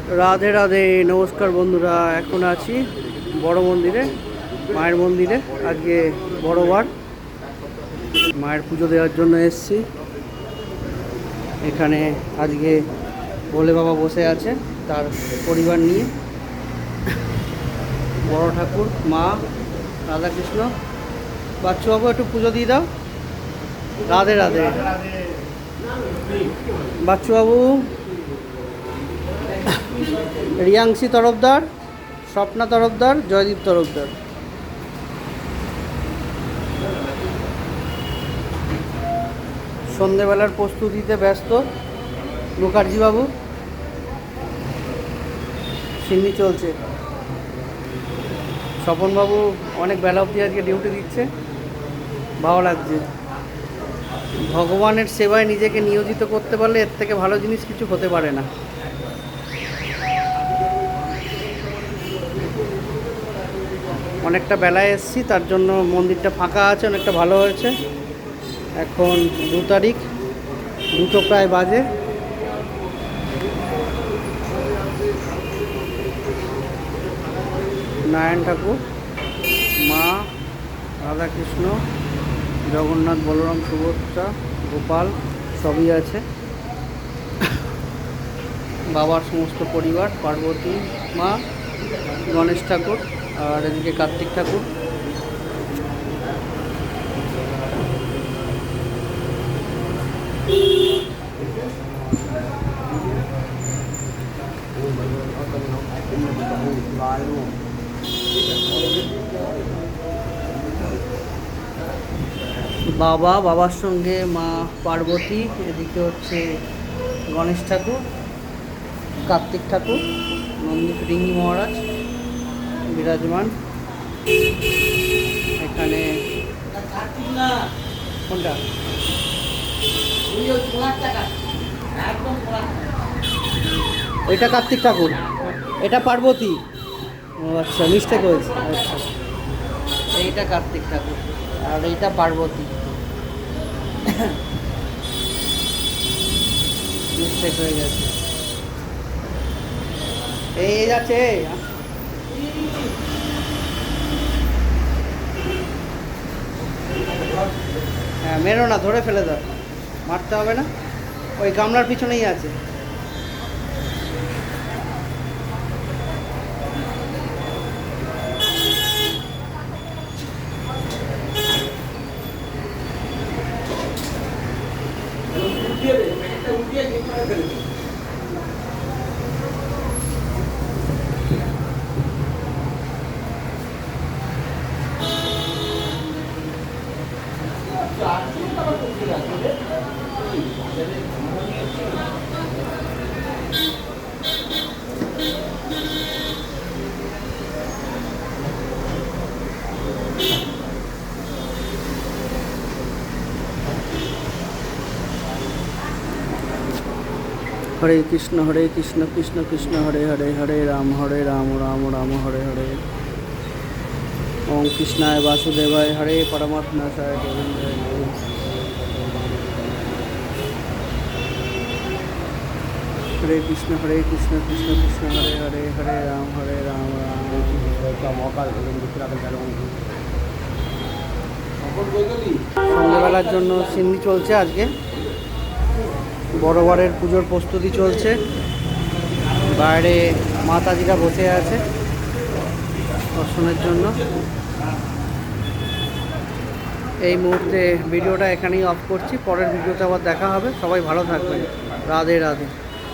রাধে রাধে, নমস্কার বন্ধুরা। এখন আছি বড় মন্দিরে, মায়ের মন্দিরে। আজকে বড়বার, মায়ের পুজো দেওয়ার জন্য এসেছি। এখানে আজকে ভোলে বাবা বসে আছে তার পরিবার নিয়ে। বড় ঠাকুর, মা, রাধাকৃষ্ণ। বাচ্চু বাবু একটু পুজো দিয়ে দাও। রাধে রাধে বাচ্চু বাবু। রিয়াংশী তরফদার, স্বপ্না তরফদার, জয়দীপ তরফদার। সন্ধেবেলার প্রস্তুতিতে ব্যস্ত মুখার্জি বাবু। সিন্নি চলছে। স্বপনবাবু অনেক বেলা অবধি আজকে ডিউটি দিচ্ছে, ভালো লাগছে। ভগবানের সেবায় নিজেকে নিয়োজিত করতে পারলে এর থেকে ভালো জিনিস কিছু হতে পারে না। অনেকটা বেলায় এসেছি, তার জন্য মন্দিরটা ফাঁকা আছে, অনেকটা ভালো হয়েছে। এখন 2 তারিখ, 2টো প্রায় বাজে। নারায়ণ ঠাকুর, মা, রাধাকৃষ্ণ, জগন্নাথ, বলরাম, সুভদ্রা, গোপাল সবই আছে। বাবার সমস্ত পরিবার, পার্বতী মা, গণেশ ঠাকুর, আর এদিকে কার্তিক ঠাকুর। বাবার সঙ্গে মা পার্বতী, এদিকে হচ্ছে গণেশ ঠাকুর, কার্তিক ঠাকুর, নন্দী ফিরিঙ্গি মহারাজ বিরাজমান। এখানে কোনটা? ওইটা কার্তিক ঠাকুর, এটা পার্বতী। ও আচ্ছা, মিস্টেক হয়েছে। আচ্ছা, এইটা কার্তিক ঠাকুর আর এইটা পার্বতী। মিস্টেক হয়ে গেছে। এই যাচ্ছে। হ্যাঁ, মেরো না, ধরে ফেলে দাও, মারতে হবে না। ওই গামলার পিছনেই আছে। হরে কৃষ্ণ কৃষ্ণ কৃষ্ণ হরে হরে, হরে রাম রাম রাম হরে হরে। ওম কৃষ্ণায় বাসুদেবায় হরে, পরমাত্মাশায় গোবিন্দায় নমঃ। হরে কৃষ্ণ কৃষ্ণ কৃষ্ণ হরে হরে, হরে রাম রাম সন্ধ্যেবেলার জন্য সিন্নি চলছে। আজকে বড়বারের পুজোর প্রস্তুতি চলছে। বাইরে মাতাজিরা বসে আছে দর্শনের জন্য। এই মুহূর্তে ভিডিওটা এখানেই অফ করছি, পরের ভিডিওতে আবার দেখা হবে। সবাই ভালো থাকবেন। রাধে রাধে।